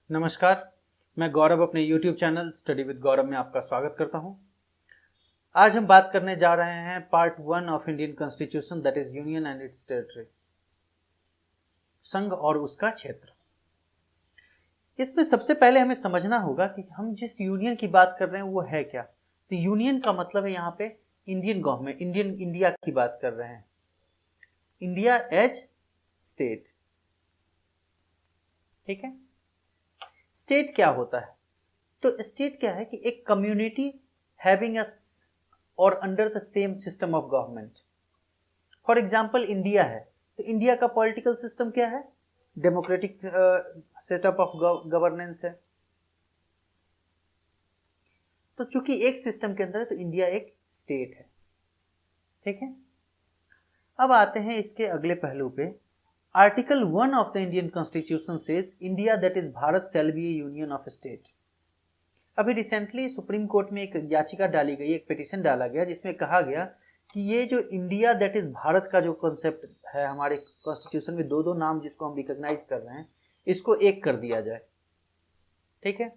नमस्कार। मैं गौरव अपने YouTube चैनल स्टडी विद गौरव में आपका स्वागत करता हूं। आज हम बात करने जा रहे हैं part 1 of Indian constitution, that is union and it's territory, संघ और उसका क्षेत्र। इसमें सबसे पहले हमें समझना होगा कि हम जिस यूनियन की बात कर रहे हैं वो है क्या। तो यूनियन का मतलब है यहाँ पे इंडियन गवर्नमेंट, इंडिया की बात कर रहे हैं, इंडिया एज स्टेट। ठीक है। स्टेट क्या होता है? तो स्टेट क्या है कि एक कम्युनिटी हैविंग अ और under the same system of government. For example India है, तो इंडिया का पॉलिटिकल सिस्टम क्या है? डेमोक्रेटिक सेटअप ऑफ गवर्नेंस है। तो चूंकि एक सिस्टम के अंदर है तो इंडिया एक स्टेट है। ठीक है। अब आते हैं इसके अगले पहलू पे। Article 1 of the Indian constitution says India that is Bharat shall be A union of state. अभी रिसेंटली सुप्रीम कोर्ट में एक याचिका डाली गई, एक पिटीशन डाला गया जिसमें कहा गया कि ये जो इंडिया दैट इज भारत का जो कॉन्सेप्ट है हमारे कॉन्स्टिट्यूशन में, दो नाम जिसको हम रिकॉग्नाइज कर रहे हैं, इसको एक कर दिया जाए। ठीक है।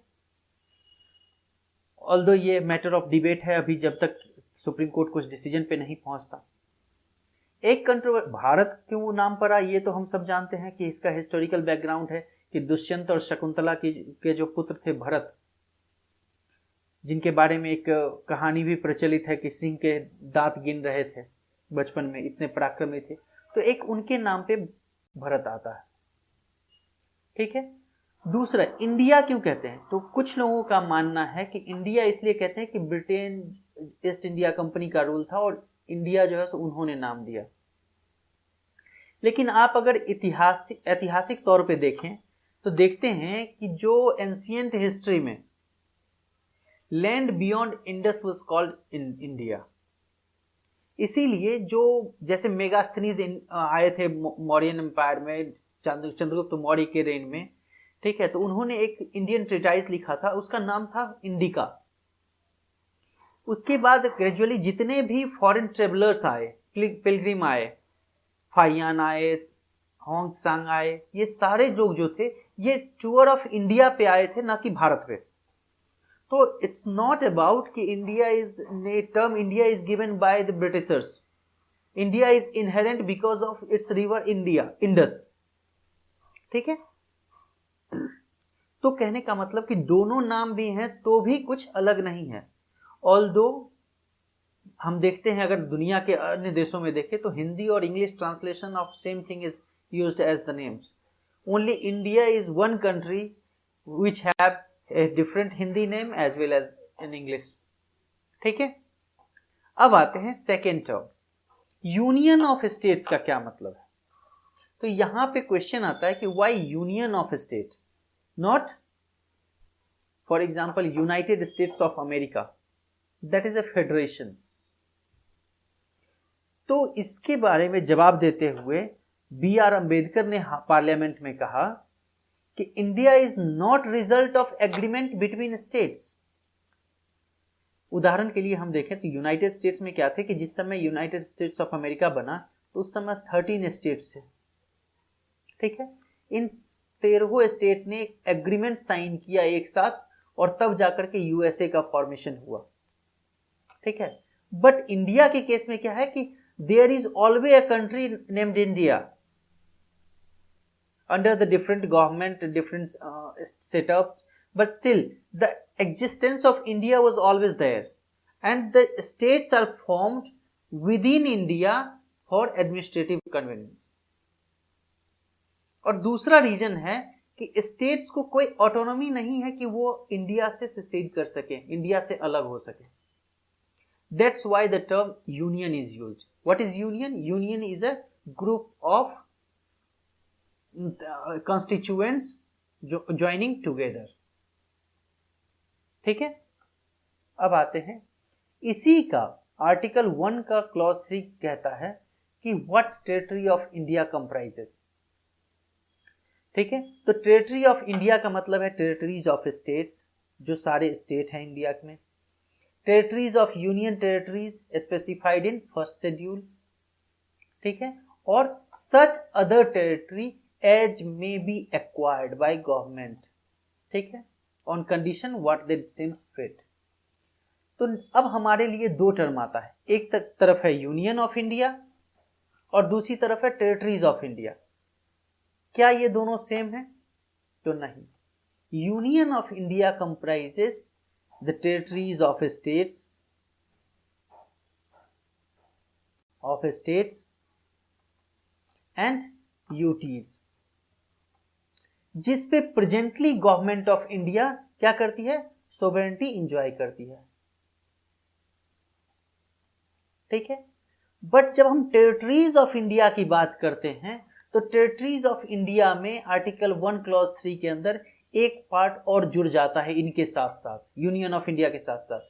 ऑल्दो ये मैटर ऑफ डिबेट है अभी, जब तक सुप्रीम कोर्ट कुछ डिसीजन पे नहीं पहुंचता। एक कंट्रोवर्सी भारत क्यों नाम पर आई ये तो हम सब जानते हैं कि इसका हिस्टोरिकल बैकग्राउंड है कि दुष्यंत और शकुंतला के जो पुत्र थे भरत, जिनके बारे में एक कहानी भी प्रचलित है कि सिंह के दांत गिन रहे थे बचपन में, इतने पराक्रमी थे, तो एक उनके नाम पे भरत आता है। ठीक है। दूसरा, इंडिया क्यों कहते हैं? तो कुछ लोगों का मानना है कि इंडिया इसलिए कहते हैं कि ब्रिटेन ईस्ट इंडिया कंपनी का रूल था और इंडिया जो है तो उन्होंने नाम दिया। लेकिन आप अगर ऐतिहासिक तौर पे देखें तो देखते हैं कि जो एंशियंट हिस्ट्री में land beyond Indus was called in India. इसीलिए जो जैसे मेगास्थनीज आए थे मौर्यन एम्पायर में, चंद्रगुप्त मौर्य के रेन में। ठीक है। तो उन्होंने एक इंडियन ट्रेटाइज लिखा था, उसका नाम था इंडिका। उसके बाद ग्रेजुअली जितने भी फॉरेन ट्रेवलर्स आए, पिलग्रिम आए, फाइयान आए, होंग सांग आए, ये सारे लोग जो थे ये टूर ऑफ इंडिया पे आए थे, ना कि भारत पे। तो इट्स नॉट अबाउट कि India is term India is given by the Britishers. India is inherent because of its river India, Indus. ठीक है। तो कहने का मतलब कि दोनों नाम भी हैं तो भी कुछ अलग नहीं है। ऑल्दो हम देखते हैं अगर दुनिया के अन्य देशों में देखें तो हिंदी और English translation of same thing is used as the names. Only India is one country which have a different Hindi name as well as in English। ठीक है। अब आते हैं second term, union of states का क्या मतलब है? तो यहां पे क्वेश्चन आता है कि why union of state, not for example United states of America, that is a federation. तो इसके बारे में जवाब देते हुए बी आर अंबेडकर ने पार्लियामेंट में कहा कि India is not result of agreement between states. उदाहरण के लिए हम देखें तो यूनाइटेड स्टेट्स में क्या थे कि जिस समय यूनाइटेड स्टेट्स ऑफ अमेरिका बना तो उस समय 13 स्टेट्स थे। ठीक है। इन 13 स्टेट ने एग्रीमेंट साइन किया एक साथ और तब जाकर के यूएसए का फॉर्मेशन हुआ। ठीक है। बट इंडिया के केस में क्या है कि there is always a country named India under the different government, different setup, but still the existence of India was always there, and the states are formed within India for administrative convenience। और दूसरा reason है कि states को कोई autonomy नहीं है कि वो इंडिया से सेसीड कर सके, इंडिया से अलग हो सके। That's why the term union is used. What is union? Union is a group of constituents joining together। ठीक है। अब आते हैं इसी का आर्टिकल 1 का क्लॉज 3 कहता है कि what territory of India comprises. ठीक है। तो टेरिटरी ऑफ इंडिया का मतलब है टेरिटरीज ऑफ स्टेट्स, जो सारे स्टेट हैं इंडिया में। Territories of union territories specified in first schedule. ठीक है। और such other territory as may be acquired by government। ठीक है, on condition what they seems fit. तो अब हमारे लिए दो टर्म आता है, एक तरफ है यूनियन ऑफ इंडिया और दूसरी तरफ है टेरिटरीज ऑफ इंडिया। क्या ये दोनों सेम है? तो नहीं। Union of India comprises the territories of states and UTs, जिस पे प्रेजेंटली गवर्नमेंट ऑफ इंडिया क्या करती है? सोवरेनिटी इंजॉय करती है। ठीक है, बट जब हम टेरिटरीज ऑफ इंडिया की बात करते हैं तो टेरिटरीज ऑफ इंडिया में आर्टिकल 1 क्लॉज 3 के अंदर एक पार्ट और जुड़ जाता है इनके साथ साथ, यूनियन ऑफ इंडिया के साथ साथ,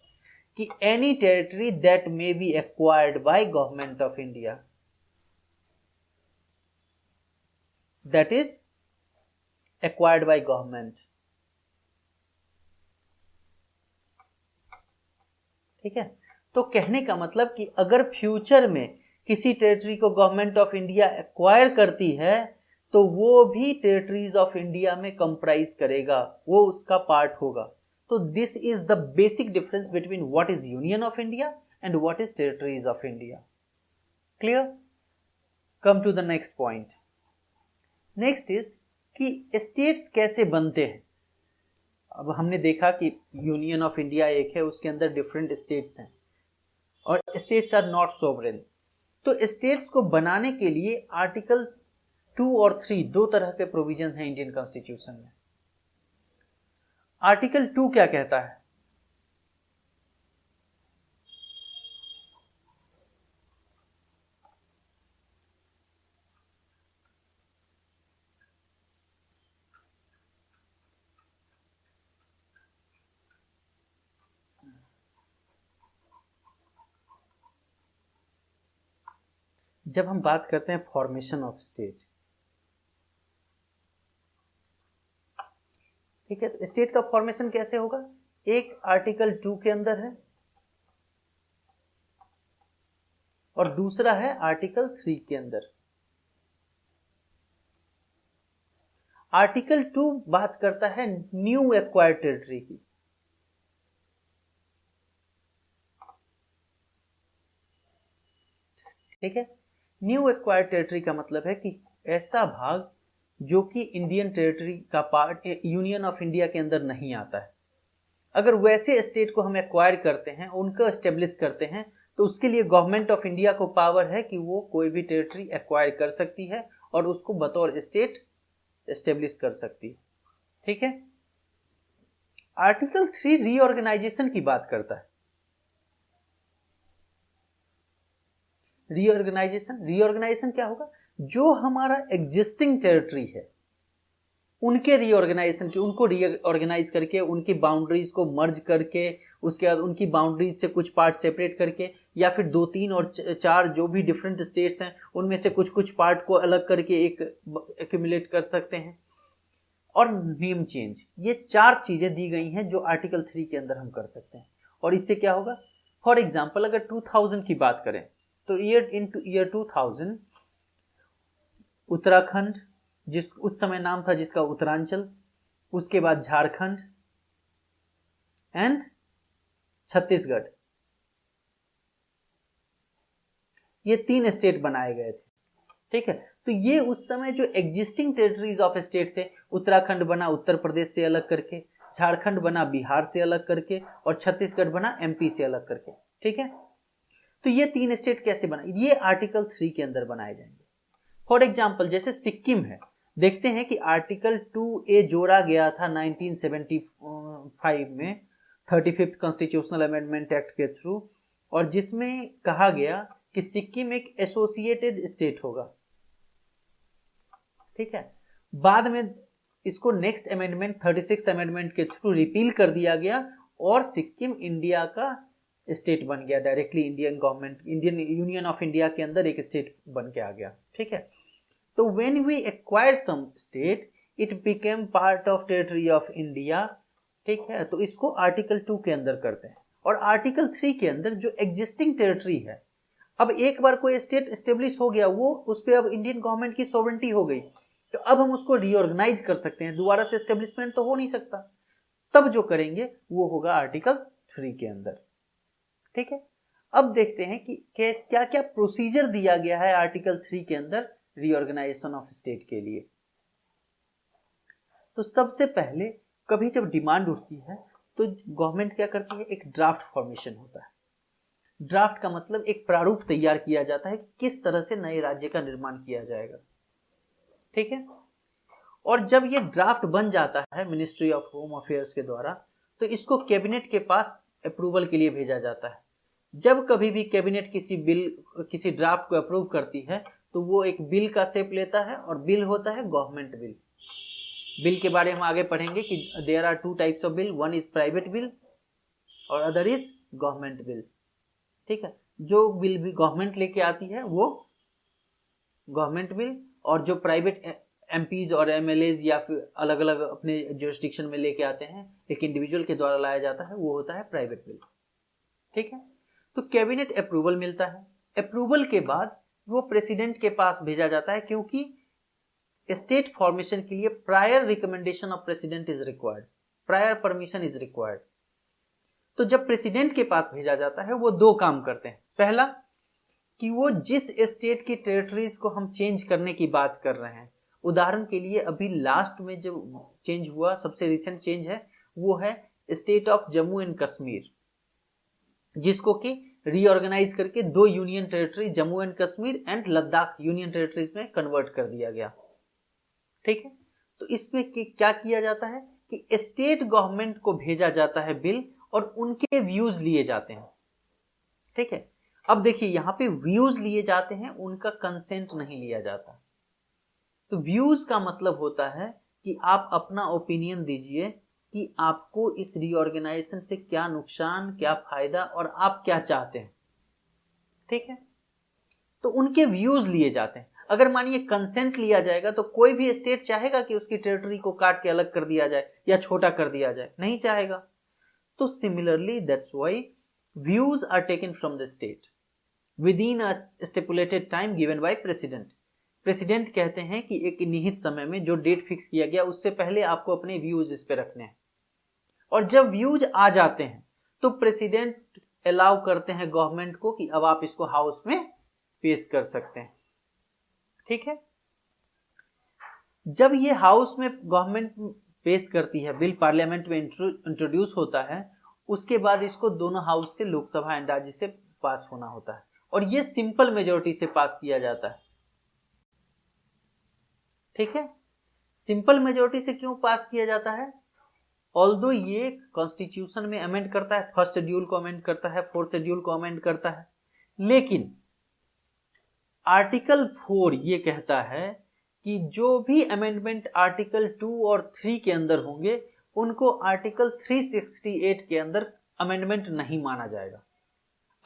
कि any territory that may be acquired by government of India, that is acquired by government. ठीक है, तो कहने का मतलब कि अगर फ्यूचर में किसी टेरिटरी को गवर्नमेंट ऑफ इंडिया एक्वायर करती है तो वो भी टेरिटरीज ऑफ इंडिया में कंप्राइज करेगा, वो उसका पार्ट होगा। तो this is the basic difference between what is union of India and what is territories of India. Clear? Come to the next point. Next is कि स्टेट्स कैसे बनते हैं। अब हमने देखा कि यूनियन ऑफ इंडिया एक है, उसके अंदर डिफरेंट स्टेट्स हैं और स्टेट्स आर नॉट सोवरेन। तो स्टेट्स को बनाने के लिए आर्टिकल 2 और 3 दो तरह के प्रोविजन हैं इंडियन कॉन्स्टिट्यूशन में। आर्टिकल 2 क्या कहता है? जब हम बात करते हैं फॉर्मेशन ऑफ स्टेट, ठीक है, तो स्टेट का फॉर्मेशन कैसे होगा? एक आर्टिकल 2 के अंदर है और दूसरा है आर्टिकल 3 के अंदर। आर्टिकल 2 बात करता है न्यू एक्वायर्ड टेरिटरी की। ठीक है, न्यू एक्वायर्ड टेरिटरी का मतलब है कि ऐसा भाग जो कि इंडियन टेरिटरी का पार्ट यूनियन ऑफ इंडिया के अंदर नहीं आता है। अगर वैसे स्टेट को हम एक्वायर करते हैं, उनको एस्टेब्लिश करते हैं, तो उसके लिए गवर्नमेंट ऑफ इंडिया को पावर है कि वो कोई भी टेरिटरी एक्वायर कर सकती है और उसको बतौर स्टेट एस्टेब्लिश कर सकती है। ठीक है, आर्टिकल 3 रीऑर्गेनाइजेशन की बात करता है। रीऑर्गेनाइजेशन क्या होगा? जो हमारा एग्जिस्टिंग टेरिटरी है उनके रीऑर्गेनाइजेशन की, उनको रीऑर्गेनाइज करके उनकी बाउंड्रीज को मर्ज करके, उसके बाद उनकी बाउंड्रीज से कुछ पार्ट सेपरेट करके, या फिर 2, 3 और 4 जो भी डिफरेंट स्टेट्स हैं उनमें से कुछ कुछ पार्ट को अलग करके एक एक्यूमुलेट कर सकते हैं। और नेम चेंज, ये 4 चीजें दी गई हैं जो आर्टिकल 3 के अंदर हम कर सकते हैं। और इससे क्या होगा? फॉर एग्जाम्पल अगर 2000 की बात करें तो ईयर 2000 उत्तराखंड, जिस उस समय नाम था जिसका उत्तरांचल, उसके बाद झारखंड एंड छत्तीसगढ़, ये 3 स्टेट बनाए गए थे। ठीक है, तो ये उस समय जो एग्जिस्टिंग टेरिटरीज ऑफ स्टेट थे, उत्तराखंड बना उत्तर प्रदेश से अलग करके, झारखंड बना बिहार से अलग करके और छत्तीसगढ़ बना एमपी से अलग करके। ठीक है, तो ये 3 स्टेट कैसे बना? ये आर्टिकल 3 के अंदर बनाए जाएंगे। फॉर एग्जाम्पल जैसे सिक्किम है, देखते हैं कि आर्टिकल 2A जोड़ा गया था 1975 में 35th कॉन्स्टिट्यूशनल अमेंडमेंट एक्ट के थ्रू, और जिसमें कहा गया कि सिक्किम एक एसोसिएटेड स्टेट होगा। ठीक है, बाद में इसको नेक्स्ट अमेंडमेंट 36th अमेंडमेंट के थ्रू रिपील कर दिया गया और सिक्किम इंडिया का स्टेट बन गया, directly Indian government, Indian union of India के अंदर एक स्टेट बन के आ गया। ठीक है, तो when we acquire some state it became part of territory of India. ठीक है, तो इसको आर्टिकल 2 के अंदर करते हैं। और आर्टिकल 3 के अंदर जो एग्जिस्टिंग टेरिटरी है, अब एक बार कोई स्टेट एस्टेब्लिश हो गया, वो उस पर अब इंडियन गवर्नमेंट की सॉवरेंटी हो गई, तो अब हम उसको रीऑर्गेनाइज कर सकते हैं, दोबारा से एस्टेब्लिशमेंट तो हो नहीं सकता। तब जो करेंगे वो होगा आर्टिकल 3 के अंदर। ठीक है, अब देखते हैं कि क्या क्या प्रोसीजर दिया गया है आर्टिकल 3 के अंदर रीऑर्गेनाइजेशन ऑफ स्टेट के लिए। तो सबसे पहले कभी जब डिमांड उठती है तो गवर्नमेंट क्या करती है, एक ड्राफ्ट फॉर्मेशन होता है। ड्राफ्ट का मतलब एक प्रारूप तैयार किया जाता है कि किस तरह से नए राज्य का निर्माण किया जाएगा। ठीक है, और जब ये ड्राफ्ट बन जाता है मिनिस्ट्री ऑफ होम अफेयर्स के द्वारा, तो इसको कैबिनेट के पास अप्रूवल के लिए भेजा जाता है। जब कभी भी कैबिनेट किसी ड्राफ्ट को अप्रूव करती है तो वो एक बिल का शेप लेता है, और बिल होता है गवर्नमेंट बिल। बिल के बारे में हम आगे पढ़ेंगे कि there are 2 types of bill, one is private bill और अदर इज गवर्नमेंट बिल। ठीक है, जो बिल भी गवर्नमेंट लेके आती है वो गवर्नमेंट बिल, और जो प्राइवेट एमपीज और एमएलएज या फिर अलग अलग अपने जुरिस्डिक्शन में लेके आते हैं एक इंडिविजुअल के द्वारा लाया जाता है, वो होता है प्राइवेट बिल। ठीक है, तो कैबिनेट अप्रूवल मिलता है। अप्रूवल के बाद वो प्रेसिडेंट के पास भेजा जाता है, क्योंकि स्टेट फॉर्मेशन के लिए prior recommendation of president is required, prior permission is required. तो जब प्रेसिडेंट के पास भेजा जाता है वो 2 काम करते हैं। पहला कि वो जिस स्टेट की टेरिटरीज को हम चेंज करने की बात कर रहे हैं, उदाहरण के लिए अभी लास्ट में जो चेंज हुआ, सबसे रिसेंट चेंज है, वो है state of Jammu and Kashmir, जिसको कि रीऑर्गेनाइज करके 2 union territory Jammu and Kashmir and Ladakh union territories में कन्वर्ट कर दिया गया। ठीक है, तो इसमें क्या किया जाता है कि स्टेट गवर्नमेंट को भेजा जाता है बिल, और उनके व्यूज लिए जाते हैं। ठीक है, अब देखिए यहां पे व्यूज लिए जाते हैं, उनका कंसेंट नहीं लिया जाता। तो व्यूज का मतलब होता है कि आप अपना ओपिनियन दीजिए कि आपको इस रीऑर्गेनाइजेशन से क्या नुकसान, क्या फायदा, और आप क्या चाहते हैं। ठीक है, तो उनके व्यूज लिए जाते हैं। अगर मानिए कंसेंट लिया जाएगा तो कोई भी स्टेट चाहेगा कि उसकी टेरिटरी को काट के अलग कर दिया जाए या छोटा कर दिया जाए, नहीं चाहेगा। तो similarly that's why views are taken from the state within a stipulated time given by president. President कहते हैं कि एक निहित समय में जो डेट फिक्स किया गया उससे पहले आपको अपने व्यूज इस पे रखने हैं, और जब व्यूज आ जाते हैं तो प्रेसिडेंट अलाउ करते हैं गवर्नमेंट को कि अब आप इसको हाउस में पेश कर सकते हैं। ठीक है, जब ये हाउस में गवर्नमेंट पेश करती है बिल, पार्लियामेंट में इंट्रोड्यूस होता है, उसके बाद इसको दोनों हाउस से, लोकसभा एंड राज्य से पास होना होता है, और ये सिंपल मेजोरिटी से पास किया जाता है। ठीक है, सिंपल मेजोरिटी से क्यों पास किया जाता है? ऑल्दो ये कॉन्स्टिट्यूशन में अमेंड करता है, 1st शेड्यूल को अमेंड करता है, 4th शेड्यूल को अमेंड करता है, लेकिन आर्टिकल 4 ये कहता है कि जो भी अमेंडमेंट आर्टिकल 2 और 3 के अंदर होंगे उनको आर्टिकल 368 के अंदर अमेंडमेंट नहीं माना जाएगा।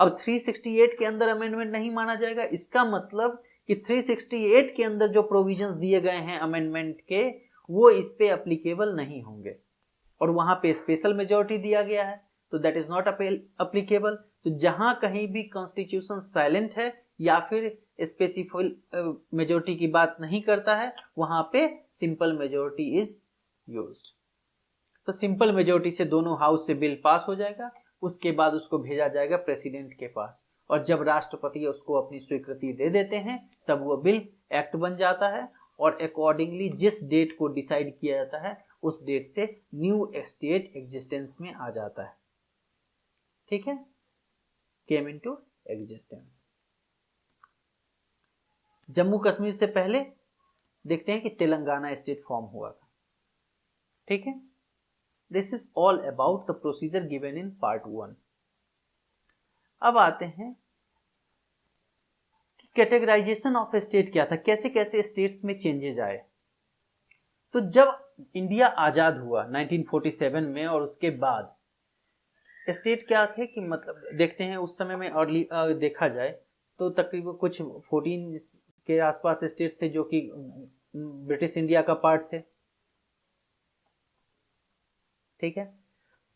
अब 368 के अंदर अमेंडमेंट नहीं माना जाएगा, इसका मतलब कि 368 के अंदर जो प्रोविजंस दिए गए हैं अमेंडमेंट के, वो इस पे एप्लीकेबल नहीं होंगे, और वहां पे स्पेशल मेजॉरिटी दिया गया है, तो दैट इज नॉट एप्लीकेबल। तो जहां कहीं भी कॉन्स्टिट्यूशन साइलेंट है या फिर स्पेसिफिक मेजॉरिटी की बात नहीं करता है, वहां पे सिंपल मेजॉरिटी इज यूज्ड। तो सिंपल मेजॉरिटी से दोनों हाउस से बिल पास हो जाएगा, उसके बाद उसको भेजा जाएगा प्रेसिडेंट के पास, और जब राष्ट्रपति उसको अपनी स्वीकृति दे देते हैं तब वो बिल एक्ट बन जाता है, और अकॉर्डिंगली जिस डेट को डिसाइड किया जाता है उस डेट से न्यू स्टेट एग्जिस्टेंस में आ जाता है। ठीक है, came into existence. Jammu Kashmir से पहले देखते हैं कि तेलंगाना स्टेट फॉर्म हुआ था। ठीक है, this is all about the procedure given in part 1। अब आते हैं कि कैटेगराइजेशन ऑफ स्टेट क्या था, कैसे कैसे स्टेट्स में चेंजेस आए। तो जब इंडिया आजाद हुआ 1947 में, और उसके बाद स्टेट क्या थे कि मतलब देखते हैं उस समय में अर्ली देखा जाए तो तकरीबन कुछ 14 के आसपास स्टेट थे जो कि ब्रिटिश इंडिया का पार्ट थे। ठीक है,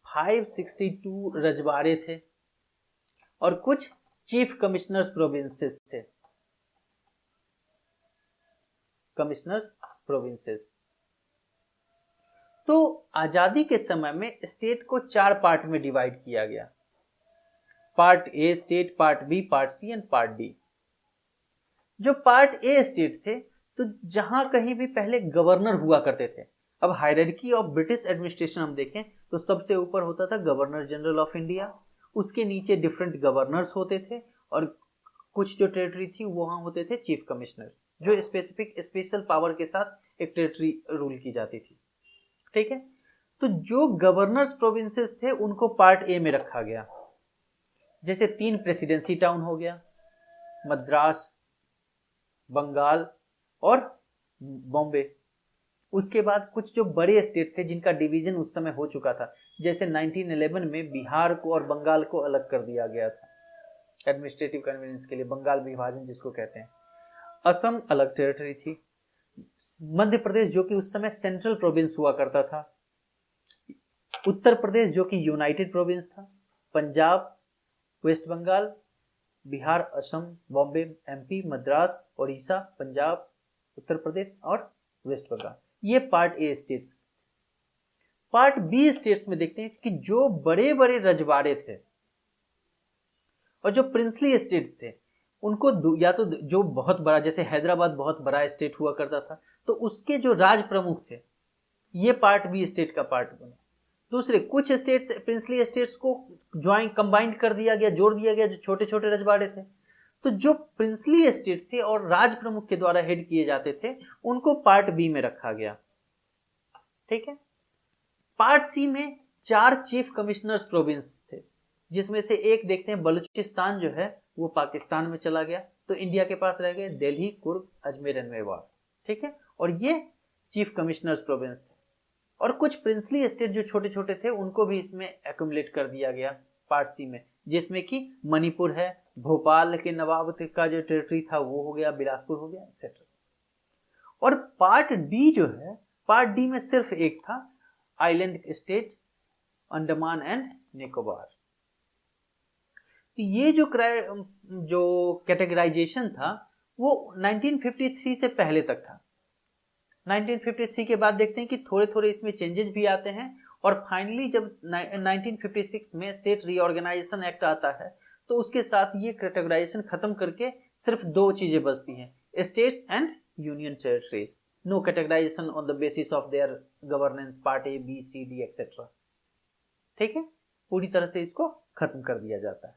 562 रजवाड़े थे और कुछ चीफ कमिश्नर्स प्रोविंसेस थे, कमिश्नर्स प्रोविंसेस। तो आजादी के समय में स्टेट को 4 पार्ट में डिवाइड किया गया, part A state, part B, part C and part D. जो पार्ट ए स्टेट थे, तो जहां कहीं भी पहले गवर्नर हुआ करते थे। अब हायरार्की ऑफ ब्रिटिश एडमिनिस्ट्रेशन हम देखें तो सबसे ऊपर होता था गवर्नर जनरल ऑफ इंडिया, उसके नीचे डिफरेंट गवर्नर्स होते थे, और कुछ जो टेरिटरी थी वहां होते थे चीफ कमिश्नर, जो स्पेसिफिक स्पेशल पावर के साथ एक टेरिटरी रूल की जाती थी। ठीक है, तो जो गवर्नर्स प्रोविंसेस थे उनको पार्ट ए में रखा गया। जैसे 3 प्रेसिडेंसी टाउन हो गया, मद्रास, बंगाल और बॉम्बे। उसके बाद कुछ जो बड़े स्टेट थे जिनका डिवीजन उस समय हो चुका था, जैसे 1911 में बिहार को और बंगाल को अलग कर दिया गया था एडमिनिस्ट्रेटिव कन्वीनियंस के लिए, बंगाल विभाजन जिसको कहते हैं। असम अलग टेरिटरी थी, मध्य प्रदेश जो कि उस समय सेंट्रल प्रोविंस हुआ करता था, उत्तर प्रदेश जो कि यूनाइटेड प्रोविंस था, पंजाब, वेस्ट बंगाल, बिहार, असम, बॉम्बे, एमपी, मद्रास, उड़ीसा, पंजाब, उत्तर प्रदेश और वेस्ट बंगाल, ये part A states. Part B states में देखते हैं कि जो बड़े बड़े रजवाड़े थे और जो प्रिंसली स्टेट्स थे उनको या तो जो बहुत बड़ा, जैसे हैदराबाद बहुत बड़ा स्टेट हुआ करता था, तो उसके जो राज प्रमुख थे ये पार्ट बी स्टेट का पार्ट बने। दूसरे कुछ स्टेट्स, प्रिंसली स्टेट्स को ज्वाइन कंबाइंड कर दिया गया, जोड़ दिया गया, जो छोटे छोटे रजवाड़े थे। तो जो प्रिंसली स्टेट थे और राज प्रमुख के द्वारा हेड किए जाते थे उनको पार्ट बी में रखा गया। ठीक है, पार्ट सी में 4 चीफ कमिश्नर्स प्रोविंस थे, जिसमें से एक देखते हैं बलूचिस्तान जो है वो पाकिस्तान में चला गया, तो इंडिया के पास रह गए दिल्ली, कुर्ग, अजमेर एंड मेवाड़। ठीक है, और ये चीफ कमिश्नर्स प्रोविंस थे। और कुछ प्रिंसली स्टेट जो छोटे छोटे थे उनको भी इसमें एक्यूमुलेट कर दिया गया पार्ट सी में, जिसमें कि मणिपुर है, भोपाल के नवाब का जो टेरिटरी था वो हो गया, बिलासपुर हो गया, एक्सेट्रा। और पार्ट डी जो है, पार्ट डी में सिर्फ एक था, island state, Andaman and Nicobar. ये जो कैटेगराइजेशन था वो 1953 से पहले तक था। 1953 के बाद देखते हैं कि थोड़े थोड़े इसमें चेंजेस भी आते हैं, और फाइनली जब 1956 में स्टेट रीऑर्गेनाइजेशन एक्ट आता है तो उसके साथ ये कैटेगराइजेशन खत्म करके सिर्फ 2 चीजें बचती हैं, states and union territories. No categorisation on the basis of their governance, part A, B, C, D etcetera. ठीक है, पूरी तरह से इसको खत्म कर दिया जाता है।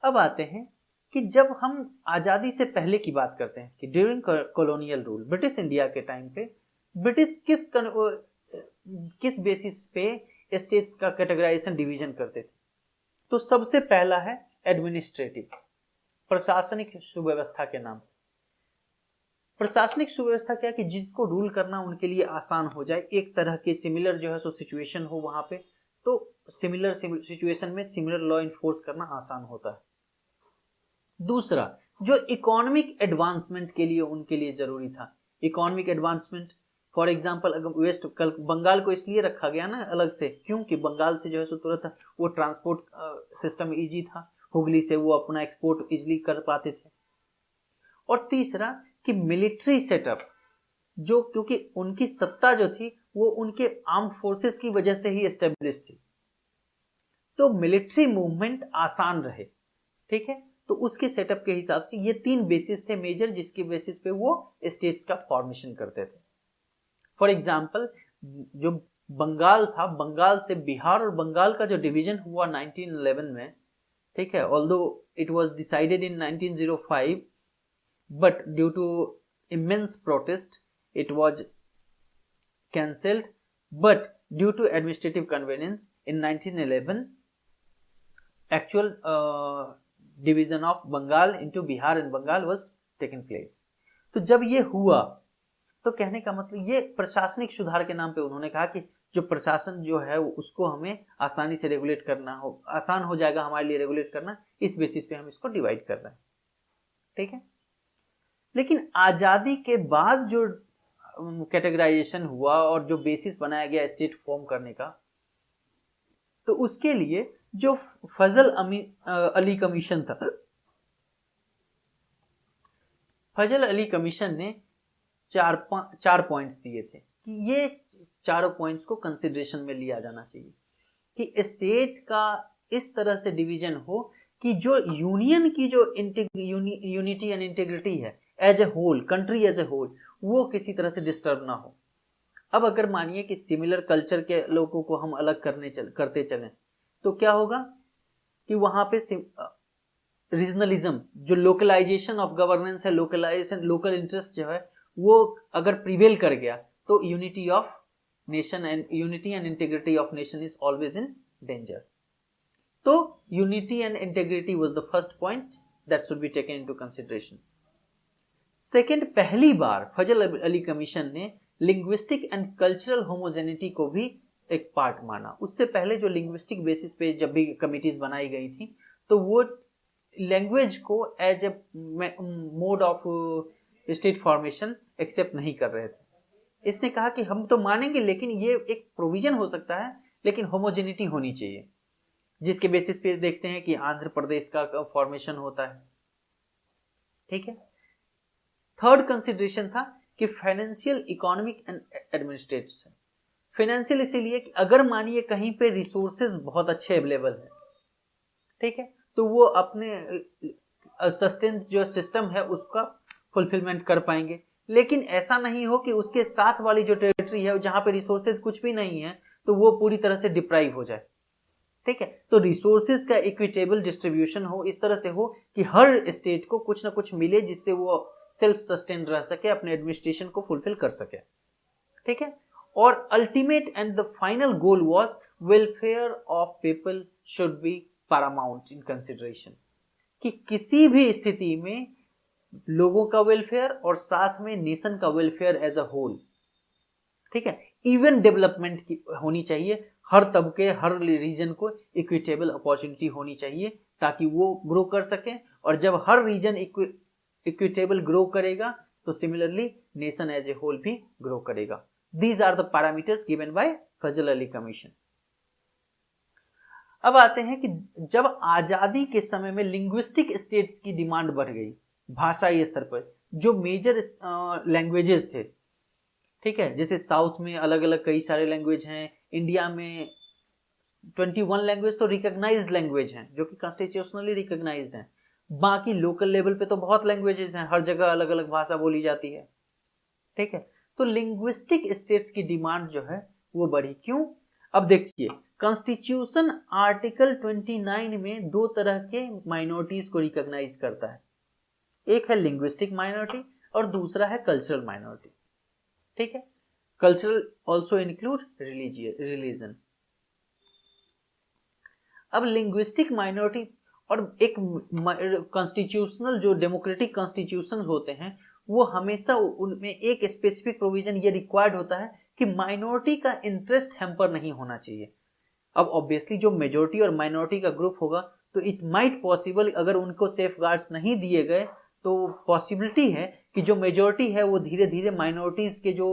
अब आते हैं कि जब हम आजादी से पहले की बात करते हैं कि during colonial rule, British India के टाइम पे ब्रिटिश किस बेसिस पे स्टेट्स का कैटेगराइजेशन डिवीजन करते थे। तो सबसे पहला है एडमिनिस्ट्रेटिव, प्रशासनिक सुव्यवस्था के नाम। प्रशासनिक सुव्यवस्था क्या कि जिनको रूल करना उनके लिए आसान हो जाए, एक तरह के सिमिलर जो है सो सिचुएशन हो वहां पे, तो सिमिलर सिचुएशन में सिमिलर लॉ इन्फोर्स करना आसान होता है। दूसरा, जो इकोनॉमिक एडवांसमेंट के लिए उनके लिए जरूरी था, इकोनॉमिक एडवांसमेंट। फॉर एग्जांपल अगर वेस्ट बंगाल को इसलिए रखा गया ना अलग से, क्योंकि बंगाल से जो है सो तुरंत वो ट्रांसपोर्ट सिस्टम इजी था, हुगली से वो अपना एक्सपोर्ट इजीली कर पाते थे। और तीसरा कि मिलिट्री सेटअप, जो क्योंकि उनकी सत्ता जो थी वो उनके आर्म्ड फोर्सेस की वजह से ही एस्टेब्लिश थी, तो मिलिट्री मूवमेंट आसान रहे। ठीक है, तो उसके सेटअप के हिसाब से ये 3 बेसिस थे मेजर, जिसके बेसिस पे वो स्टेट्स का फॉर्मेशन करते थे। फॉर एग्जांपल जो बंगाल था, बंगाल से बिहार और बंगाल का जो डिवीजन हुआ 1911 में, ठीक है, although it was decided in 1905 but due to immense protest it was cancelled, but due to administrative convenience in 1911 actual division of Bengal into Bihar and Bengal was taken place. तो जब ये हुआ तो कहने का मतलब ये प्रशासनिक सुधार के नाम पे उन्होंने कहा कि जो प्रशासन जो है उसको हमें आसानी से रेगुलेट करना हो, आसान हो जाएगा हमारे लिए रेगुलेट करना, इस बेसिस पे हम इसको डिवाइड कर रहे हैं। ठीक है, लेकिन आजादी के बाद जो कैटेगराइजेशन हुआ और जो बेसिस बनाया गया स्टेट फॉर्म करने का, तो उसके लिए जो फजल अली कमीशन था, फजल अली कमीशन ने चार पॉइंट्स दिए थे कि ये चारों पॉइंट्स को कंसिडरेशन में लिया जाना चाहिए कि स्टेट का इस तरह से डिवीजन हो कि जो यूनियन की जो यूनिटी एंड इंटीग्रिटी है as a whole, country as a whole, वो किसी तरह से डिस्टर्ब ना हो। अब अगर मानिए कि सिमिलर कल्चर के लोगों को हम अलग करते चलें तो क्या होगा कि वहां पे रीजनलिज्म, जो लोकलाइजेशन ऑफ गवर्नेंस है, लोकलाइजेशन, लोकल इंटरेस्ट जो है, वो अगर प्रिवेल कर गया तो unity of nation and unity and integrity of nation is always in danger. तो unity and integrity was the first point that should be taken into consideration. Second, पहली बार फजल अली कमीशन ने लिंग्विस्टिक एंड कल्चरल होमोजेनिटी को भी एक part माना। उससे पहले जो लिंग्विस्टिक बेसिस पे जब भी कमिटीज बनाई गई थी तो वो लैंग्वेज को as a mode of state formation accept नहीं कर रहे थे। इसने कहा कि हम तो मानेंगे लेकिन ये एक प्रोविजन हो सकता है, लेकिन होमोजेनिटी होनी चाहिए, जिसके बेसिस पे देखते हैं कि आंध्र प्रदेश का फॉर्मेशन होता है। ठीक है। थर्ड कंसिडरेशन था कि financial, economic and administration. Financial इसीलिए कि अगर मानिए कहीं पे रिसोर्सेज बहुत अच्छे अवेलेबल है, ठीक है, तो वो अपने सस्टेंस जो सिस्टम है उसका फुलफिलमेंट कर पाएंगे। लेकिन ऐसा नहीं हो कि उसके साथ वाली जो टेरिटरी है जहां पे रिसोर्सेज कुछ भी नहीं है तो वो पूरी तरह से डिप्राइव हो जाए। ठीक है, तो रिसोर्सेज का इक्विटेबल डिस्ट्रीब्यूशन हो, इस तरह से हो कि हर स्टेट को कुछ ना कुछ मिले जिससे वो सेल्फ सस्टेन रह सके, अपने एडमिनिस्ट्रेशन को फुलफिल कर सके। ठीक है, और ultimate and the final goal was welfare of people should be Paramount in consideration, कि किसी भी स्थिति में लोगों का वेलफेयर और साथ में नेशन का वेलफेयर एज अ होल, ठीक है, इवन डेवलपमेंट की होनी चाहिए। हर तबके, हर रीजन को इक्विटेबल अपॉर्चुनिटी होनी चाहिए ताकि वो ग्रो कर सके, और जब हर रीजन इक्विटेबल ग्रो करेगा तो similarly nation as a whole भी ग्रो करेगा। These are the parameters given by Fazal Ali commission. अब आते हैं कि जब आजादी के समय में लिंग्विस्टिक स्टेट्स की डिमांड बढ़ गई, भाषाई स्तर पर जो मेजर लैंग्वेजेस थे, ठीक है, जैसे साउथ में अलग अलग कई सारे लैंग्वेज हैं, इंडिया में 21 लैंग्वेज तो रिकॉग्नाइज्ड लैंग्वेज हैं जो कि कॉन्स्टिट्यूशनली रिकॉग्नाइज्ड हैं। बाकी लोकल लेवल पे तो बहुत लैंग्वेजेस हैं, हर जगह अलग अलग भाषा बोली जाती है। ठीक है, तो लिंग्विस्टिक स्टेट्स की डिमांड जो है वो बढ़ी। क्यों? अब देखिए, कॉन्स्टिट्यूशन आर्टिकल 29 में दो तरह के माइनॉरिटीज को रिकॉग्नाइज करता है, एक है लिंग्विस्टिक माइनॉरिटी और दूसरा है कल्चरल माइनॉरिटी। ठीक है, कल्चरल ऑल्सो इंक्लूड रिलीजन। अब लिंग्विस्टिक माइनॉरिटी और एक कॉन्स्टिट्यूशनल जो डेमोक्रेटिक कॉन्स्टिट्यूशन होते हैं वो हमेशा उनमें एक स्पेसिफिक प्रोविजन ये रिक्वायर्ड होता है कि माइनॉरिटी का इंटरेस्ट हैम्पर नहीं होना चाहिए। अब ऑब्वियसली जो मेजॉरिटी और माइनॉरिटी का ग्रुप होगा तो इट माइट पॉसिबल, अगर उनको सेफ गार्ड्स नहीं दिए गए तो पॉसिबिलिटी है कि जो मेजॉरिटी है वो धीरे धीरे माइनॉरिटीज के जो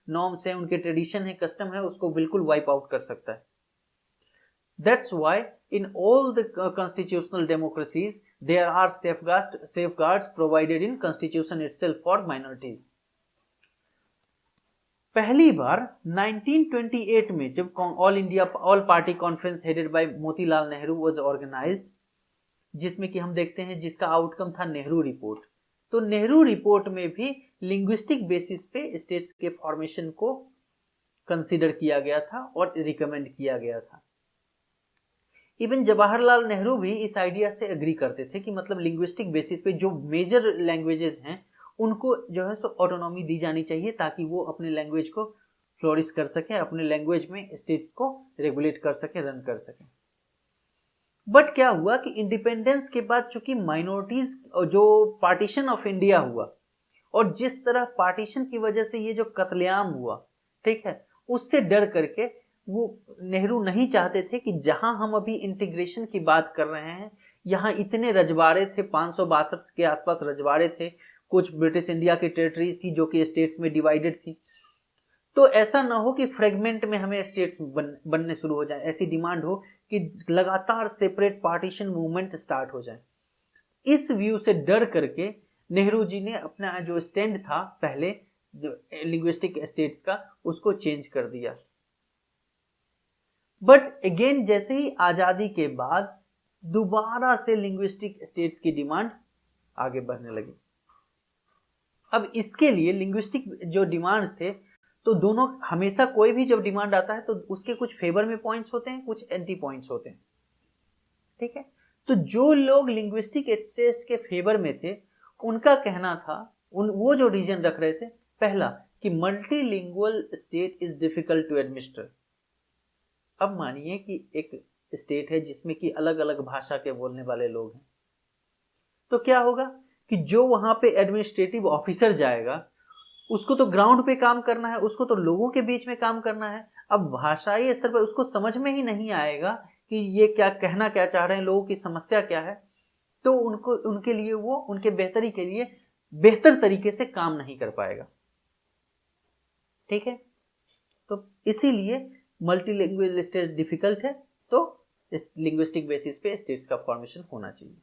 नॉर्म्स हैं, उनके ट्रेडिशन है, कस्टम है, उसको बिल्कुल वाइप आउट कर सकता है। That's why in all the constitutional democracies there are safeguards provided in constitution itself for minorities. पहली बार 1928 में जब all party conference headed by Motilal Nehru was organised, जिसमें कि हम देखते हैं जिसका आउटकम था नेहरू रिपोर्ट। तो नेहरू रिपोर्ट में भी लिंग्विस्टिक बेसिस पे स्टेट्स के फॉर्मेशन को कंसीडर किया गया था और रिकमेंड किया गया था। इवन जवाहरलाल नेहरू भी इस आइडिया से एग्री करते थे कि मतलब लिंग्विस्टिक बेसिस पे जो मेजर लैंग्वेजेस हैं उनको जो है सो ऑटोनॉमी दी जानी चाहिए ताकि वो अपने लैंग्वेज को फ्लोरिश कर सके, अपने लैंग्वेज में स्टेट्स को रेगुलेट कर सके, रन कर सके। बट क्या हुआ कि इंडिपेंडेंस के बाद चूंकि माइनॉरिटीज जो पार्टीशन ऑफ इंडिया हुआ और जिस तरह पार्टीशन की वजह से ये जो कत्लेआम हुआ, ठीक है, उससे डर करके वो नेहरू नहीं चाहते थे कि जहां हम अभी इंटीग्रेशन की बात कर रहे हैं यहाँ इतने रजवाड़े थे, 562 के आसपास रजवाड़े थे, कुछ ब्रिटिश इंडिया की टेरिटरीज थी जो कि स्टेट्स में डिवाइडेड थी, तो ऐसा ना हो कि फ्रेगमेंट में हमें स्टेट्स बनने शुरू हो जाए, ऐसी डिमांड हो कि लगातार सेपरेट पार्टीशन मूवमेंट स्टार्ट हो जाए। इस व्यू से डर करके नेहरू जी ने अपना जो स्टैंड था पहले लिंग्विस्टिक स्टेट्स का, उसको चेंज कर दिया। बट अगेन जैसे ही आजादी के बाद दोबारा से लिंग्विस्टिक स्टेट्स की डिमांड आगे बढ़ने लगी। अब इसके लिए लिंग्विस्टिक जो डिमांड्स थे, तो दोनों, हमेशा कोई भी जब डिमांड आता है तो उसके कुछ फेवर में पॉइंट्स होते हैं, कुछ एंटी पॉइंट्स होते हैं, ठीक है। तो जो लोग लिंग्विस्टिक स्टेट्स के फेवर में थे, उनका कहना था, वो जो रीजन रख रहे थे, पहला कि multilingual state is difficult to administer. अब मानिए कि एक स्टेट है जिसमें कि अलग अलग भाषा के बोलने वाले लोग हैं, तो क्या होगा कि जो वहां पे एडमिनिस्ट्रेटिव ऑफिसर जाएगा, उसको तो ग्राउंड पे काम करना है, उसको तो लोगों के बीच में काम करना है। अब भाषाई स्तर पर उसको समझ में ही नहीं आएगा कि ये क्या कहना क्या चाह रहे हैं, लोगों की समस्या क्या है, तो उनको, उनके लिए, वो उनके बेहतरी के लिए बेहतर तरीके से काम नहीं कर पाएगा, ठीक है। तो इसीलिए मल्टीलिंगुअल स्टेट डिफिकल्ट है, तो लिंग्विस्टिक बेसिस पे स्टेट्स का फॉर्मेशन होना चाहिए।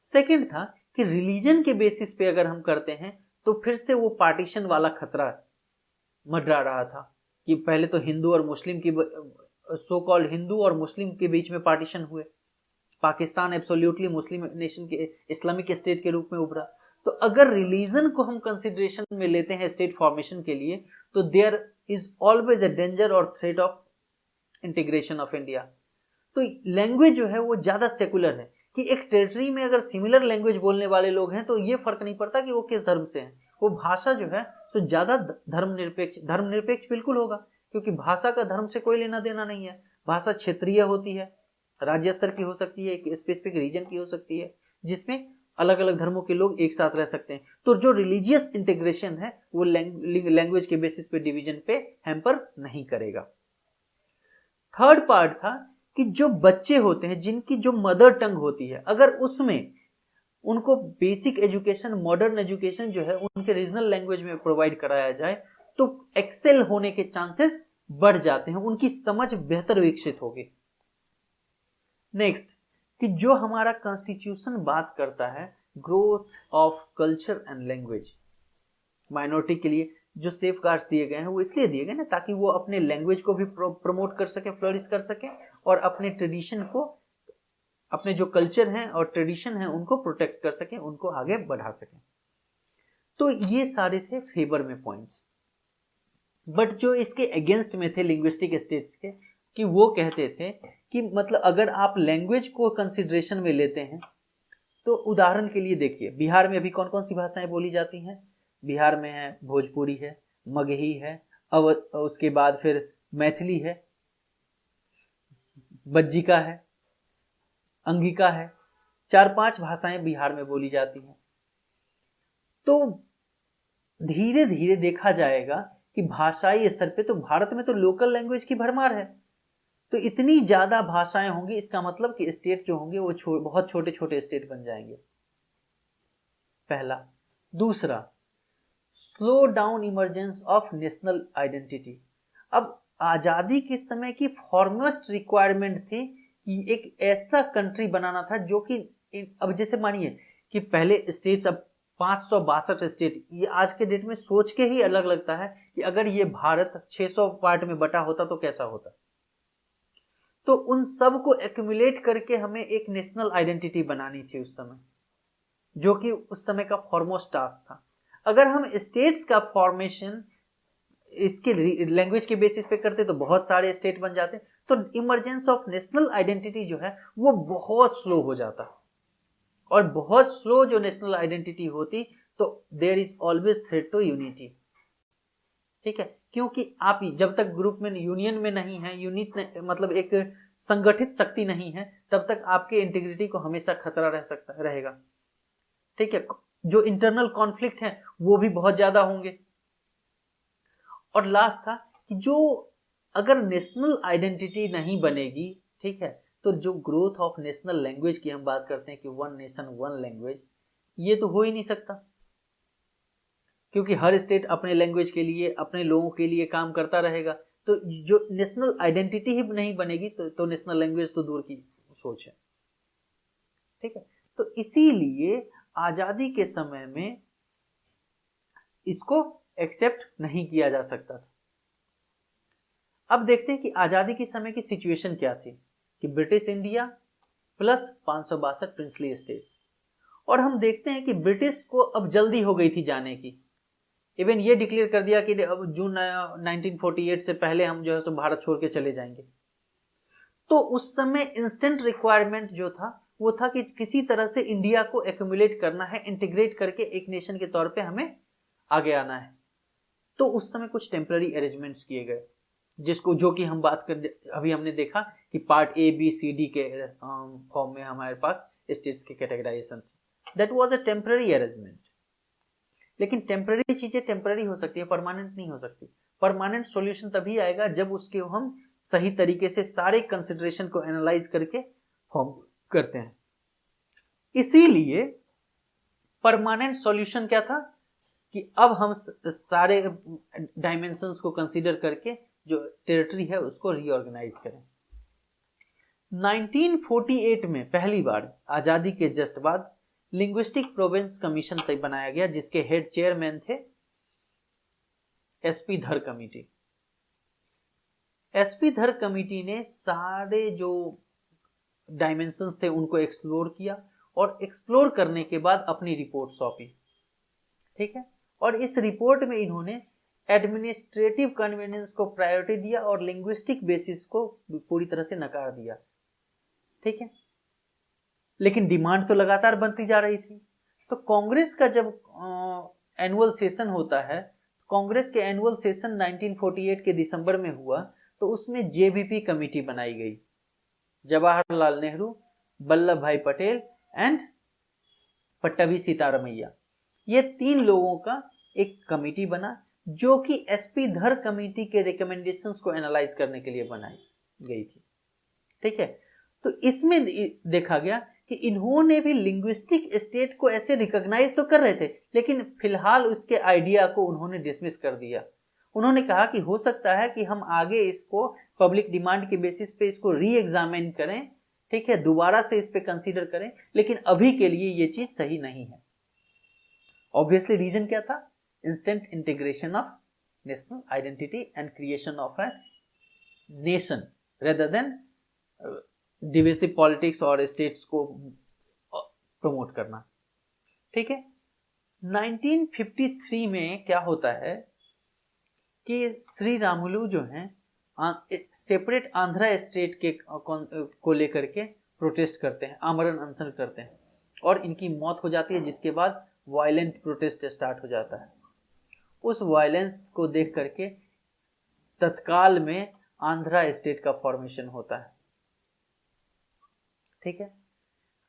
सेकंड था कि रिलीजन के बेसिस पे अगर हम करते हैं तो फिर से वो पार्टीशन वाला खतरा मंडरा रहा था कि पहले तो हिंदू और मुस्लिम की, सो कॉल्ड हिंदू और मुस्लिम के बीच में पार्टीशन हुए, पाकिस्तान एब्सोल्युटली मुस्लिम नेशन के, इस्लामिक स्टेट के रूप में उभरा। तो अगर रिलीजन को हम कंसिडरेशन में लेते हैं स्टेट फॉर्मेशन के लिए, तो there is always a danger और threat of integration of India. तो लैंग्वेज जो है वो ज्यादा सेकुलर है कि एक टेरिटरी में अगर सिमिलर लैंग्वेज बोलने वाले लोग हैं तो ये फर्क नहीं पड़ता कि वो किस धर्म से हैं, वो भाषा जो है तो ज्यादा धर्मनिरपेक्ष बिल्कुल होगा, क्योंकि भाषा का धर्म से कोई लेना देना नहीं है। भाषा क्षेत्रीय होती है, राज्य स्तर की हो सकती है, एक स्पेसिफिक रीजन की हो सकती है, जिसमें अलग अलग धर्मों के लोग एक साथ रह सकते हैं। तो जो रिलीजियस इंटीग्रेशन है वो लैंग्वेज के बेसिस पे डिवीजन पे हैम्पर नहीं करेगा। थर्ड पार्ट था कि जो बच्चे होते हैं जिनकी जो मदर टंग होती है, अगर उसमें उनको बेसिक एजुकेशन, मॉडर्न एजुकेशन जो है उनके रीजनल लैंग्वेज में प्रोवाइड कराया जाए, तो एक्सेल होने के चांसेस बढ़ जाते हैं, उनकी समझ बेहतर विकसित होगी। नेक्स्ट कि जो हमारा कॉन्स्टिट्यूशन बात करता है growth of culture and language, minority के लिए जो सेफ गार्ड्स दिए गए हैं वो इसलिए दिए गए ना ताकि वो अपने लैंग्वेज को भी प्रमोट कर सके, फ्लरिश कर सके, और अपने ट्रेडिशन को, अपने जो कल्चर हैं और ट्रेडिशन हैं उनको प्रोटेक्ट कर सके, उनको आगे बढ़ा सके। तो ये सारे थे फेवर में पॉइंट्स। बट जो इसके अगेंस्ट में थे लिंग्विस्टिक स्टेट्स के, कि वो कहते थे कि मतलब अगर आप लैंग्वेज को कंसिडरेशन में लेते हैं, तो उदाहरण के लिए देखिए बिहार में अभी कौन कौन सी भाषाएं बोली जाती हैं। बिहार में है भोजपुरी है, मगही है, उसके बाद फिर मैथिली है, बज्जिका है, अंगिका है, 4-5 भाषाएं बिहार में बोली जाती हैं। तो धीरे धीरे देखा जाएगा कि भाषाई स्तर पे तो भारत में तो लोकल लैंग्वेज की भरमार है, तो इतनी ज्यादा भाषाएं होंगी, इसका मतलब कि स्टेट जो होंगे वो बहुत छोटे छोटे स्टेट बन जाएंगे, पहला। दूसरा, slow down emergence of national identity. अब आजादी के समय की फॉरमोस्ट रिक्वायरमेंट थी कि एक ऐसा कंट्री बनाना था जो कि, अब जैसे मानिए कि पहले स्टेट्स, अब 562 स्टेट, ये आज के डेट में सोच के ही अलग लगता है कि अगर ये भारत 600 पार्ट में बटा होता तो कैसा होता। तो उन सब को एक्यूमुलेट करके हमें एक नेशनल आइडेंटिटी बनानी थी उस समय, जो कि उस समय का फॉरमोस्ट टास्क था। अगर हम स्टेट्स का फॉर्मेशन इसके लैंग्वेज के बेसिस पे करते तो बहुत सारे स्टेट बन जाते, तो इमरजेंस ऑफ नेशनल आइडेंटिटी जो है वो बहुत स्लो हो जाता, और बहुत स्लो जो नेशनल आइडेंटिटी होती तो there is always threat to unity, ठीक है। क्योंकि आप जब तक ग्रुप में, यूनियन में नहीं है, यूनिट मतलब एक संगठित शक्ति नहीं है, तब तक आपके इंटीग्रिटी को हमेशा खतरा रहेगा, ठीक है। जो इंटरनल कॉन्फ्लिक्ट है वो भी बहुत ज्यादा होंगे। और लास्ट था कि जो अगर नेशनल आइडेंटिटी नहीं बनेगी, ठीक है, तो जो ग्रोथ ऑफ नेशनल लैंग्वेज की हम बात करते हैं कि वन नेशन वन लैंग्वेज, ये तो हो ही नहीं सकता, क्योंकि हर स्टेट अपने लैंग्वेज के लिए, अपने लोगों के लिए काम करता रहेगा। तो जो नेशनल आइडेंटिटी ही नहीं बनेगी तो नेशनल लैंग्वेज तो दूर की सोच है, ठीक है। तो इसीलिए आजादी के समय में इसको एक्सेप्ट नहीं किया जा सकता था। अब देखते हैं कि आजादी के समय की सिचुएशन क्या थी कि British India plus 562 princely states, और हम देखते हैं कि ब्रिटिश को अब जल्दी हो गई थी जाने की। इवन ये डिक्लेयर कर दिया कि अब जून 1948 से पहले हम जो है सो भारत छोड़ के चले जाएंगे। तो उस समय इंस्टेंट रिक्वायरमेंट जो था वो था कि किसी तरह से इंडिया को एक्यूमुलेट करना है, इंटीग्रेट करके एक नेशन के तौर पे हमें आगे आना है। तो उस समय कुछ टेम्पररी अरेंजमेंट्स किए गए, जिसको जो कि हम बात कर अभी हमने देखा कि part A B C D के फॉर्म में हमारे पास स्टेट्स के कैटेगराइजेशन थे। That was a temporary arrangement. लेकिन टेम्पररी चीजें टेम्पररी हो सकती है, परमानेंट नहीं हो सकती। परमानेंट सॉल्यूशन तभी आएगा जब उसके हम सही तरीके से सारे कंसिडरेशन को एनालाइज करके फॉर्म करते हैं। इसीलिए परमानेंट सॉल्यूशन क्या था कि अब हम सारे डायमेंशंस को कंसीडर करके जो टेरिटरी है उसको रीऑर्गेनाइज करें। 1948 में पहली बार आजादी के जस्ट बाद लिंग्विस्टिक प्रोविंस कमीशन बनाया गया, जिसके हेड चेयरमैन थे एसपी धर कमेटी। एसपी धर कमेटी ने सारे जो डायमेंशंस थे उनको एक्सप्लोर किया और एक्सप्लोर करने के बाद अपनी रिपोर्ट सौंपी। ठीक है, और इस रिपोर्ट में इन्होंने एडमिनिस्ट्रेटिव कन्वीनियंस को प्रायोरिटी दिया और लिंग्विस्टिक बेसिस को पूरी तरह से नकार दिया। ठीक है, लेकिन डिमांड तो लगातार बनती जा रही थी। तो कांग्रेस का जब एनुअल सेशन होता है, कांग्रेस के एनुअल सेशन 1948 के दिसंबर में हुआ, तो उसमें जेबीपी कमेटी बनाई गई। जवाहरलाल नेहरू, वल्लभ भाई पटेल एंड पट्टभी सीतारमैया, ये 3 लोगों का एक कमेटी बना, जो कि एसपी धर कमेटी के रिकमेंडेशंस को एनालाइज करने के लिए बनाई गई थी। ठीक है, तो इसमें देखा गया कि इन्होंने भी लिंग्विस्टिक स्टेट को ऐसे रिकॉग्नाइज तो कर रहे थे, लेकिन फिलहाल उसके आइडिया को उन्होंने डिसमिस कर दिया। उन्होंने कहा कि हो सकता है कि हम आगे इसको पब्लिक डिमांड के बेसिस पे इसको री एग्जामिन करें, ठीक है, दोबारा से इस पे कंसीडर करें, लेकिन अभी के लिए ये चीज सही नहीं है। ऑब्वियसली रीजन क्या था? Instant integration of national identity and creation of a nation rather than divisive politics और स्टेट्स को प्रमोट करना। ठीक है, 1953 में क्या होता है कि श्री रामुलु जो हैं सेपरेट आंध्रा स्टेट के को लेकर के प्रोटेस्ट करते हैं, आमरण अनशन करते हैं, और इनकी मौत हो जाती है, जिसके बाद वायलेंट प्रोटेस्ट स्टार्ट हो जाता है। उस वायलेंस को देख करके तत्काल में आंध्रा स्टेट का फॉर्मेशन होता है। ठीक है,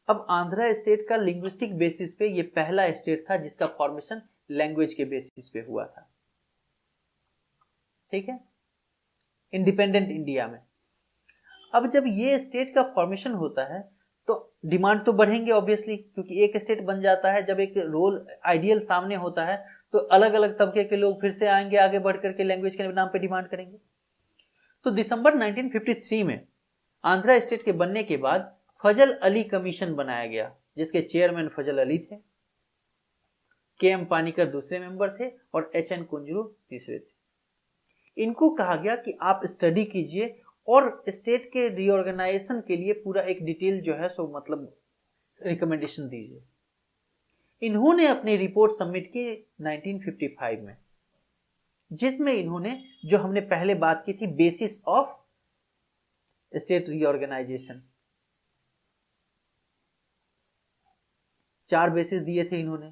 अब आंध्रा स्टेट का लिंग्विस्टिक बेसिस पे ये पहला स्टेट था जिसका फॉर्मेशन लैंग्वेज के बेसिस पे हुआ था। ठीक है, इंडिपेंडेंट इंडिया में। अब जब ये स्टेट का फॉर्मेशन होता है तो डिमांड तो बढ़ेंगे ऑब्वियसली, क्योंकि एक स्टेट बन जाता है, जब एक रोल आइडियल सामने होता है तो अलग अलग तबके के लोग फिर से आएंगे, आगे बढ़ करके लैंग्वेज के नाम पे डिमांड करेंगे। तो दिसंबर 1953 में आंध्रा स्टेट के बनने के बाद फजल अली कमीशन बनाया गया, जिसके चेयरमैन फजल अली थे, के.एम. पानीकर दूसरे मेंबर थे और एच.एन. कुंजरू तीसरे थे। इनको कहा गया कि आप स्टडी कीजिए और स्टेट के रीऑर्गेनाइजेशन के लिए पूरा एक डिटेल जो है सो मतलब रिकमेंडेशन दीजिए। इन्होंने अपनी रिपोर्ट सबमिट की 1955 में, जिसमें इन्होंने जो हमने पहले बात की थी basis of state reorganisation, 4 basis दिए थे इन्होंने।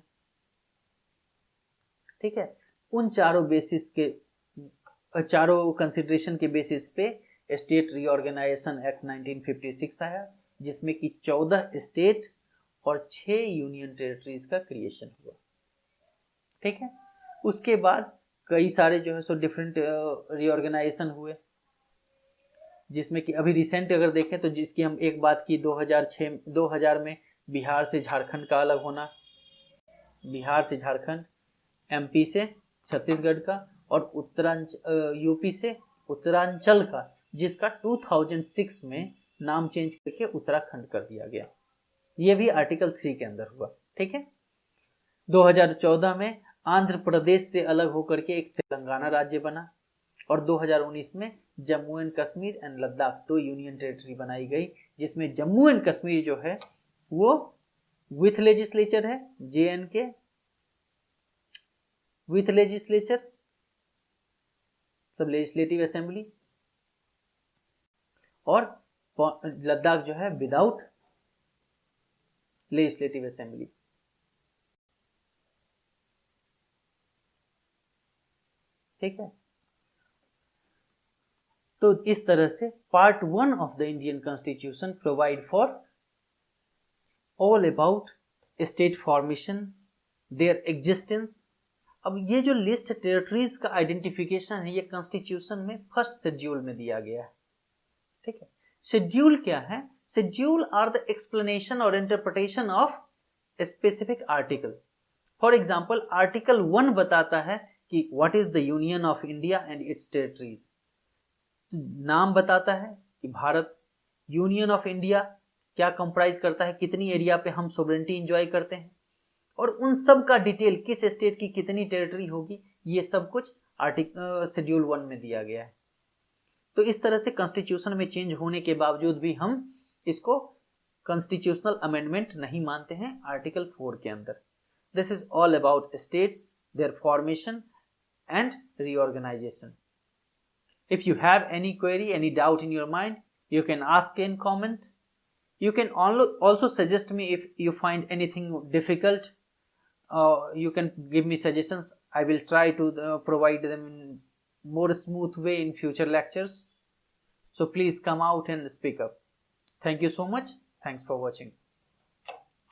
ठीक है, उन चारों बेसिस के चारों कंसिडरेशन के बेसिस पे स्टेट रीऑर्गेनाइजेशन एक्ट 1956 आया, जिसमें कि 14 स्टेट और 6 यूनियन टेरिटरीज का क्रिएशन हुआ। ठीक है, उसके बाद कई सारे जो है सो डिफरेंट रीऑर्गेनाइजेशन हुए, जिसमें कि अभी रिसेंट अगर देखें तो जिसकी हम एक बात की 2000 में बिहार से झारखंड का अलग होना, बिहार से झारखंड, एमपी से छत्तीसगढ़ का, और यूपी से उत्तरांचल का, जिसका 2006 में नाम चेंज करके उत्तराखंड कर दिया गया। यह भी आर्टिकल 3 के अंदर हुआ। ठीक है, 2014 में आंध्र प्रदेश से अलग होकर के एक तेलंगाना राज्य बना, और 2019 में Jammu and Kashmir and Ladakh 2 union territory बनाई गई, जिसमें जम्मू एंड कश्मीर जो है वो विथ लेजिस्लेचर है, JNK विथ लेजिस्लेचर मतलब लेजिस्लेटिव असेंबली, और लद्दाख जो है विदाउट लेजिस्लेटिव असेंबली। ठीक है, तो इस तरह से part 1 of the Indian constitution provide for all about state formation, there existence. अब ये जो लिस्ट टेरिटरीज का आइडेंटिफिकेशन है ये कॉन्स्टिट्यूशन में फर्स्ट शेड्यूल में दिया गया है। ठीक है, शेड्यूल क्या है? शेड्यूल आर द एक्सप्लेनेशन और interpretation of specific article. For example article 1 बताता है कि what is the union of India and it's territories, नाम बताता है कि भारत, यूनियन ऑफ इंडिया क्या कंप्राइज करता है, कितनी एरिया पे हम सोवरेनिटी एंजॉय करते हैं, और उन सब का डिटेल किस स्टेट की कितनी टेरिटरी होगी, ये सब कुछ आर्टिकल शेड्यूल 1 में दिया गया है। तो इस तरह से कॉन्स्टिट्यूशन में चेंज होने के बावजूद भी हम इसको कॉन्स्टिट्यूशनल अमेंडमेंट नहीं मानते हैं आर्टिकल 4 के अंदर। This is all about states, their formation and reorganisation. If you have any query, any doubt in your mind, you can ask in comment. You can also suggest me if you find anything difficult. You can give me suggestions. I will try to provide them in more smooth way in future lectures. So please come out and speak up. Thank you so much. Thanks for watching.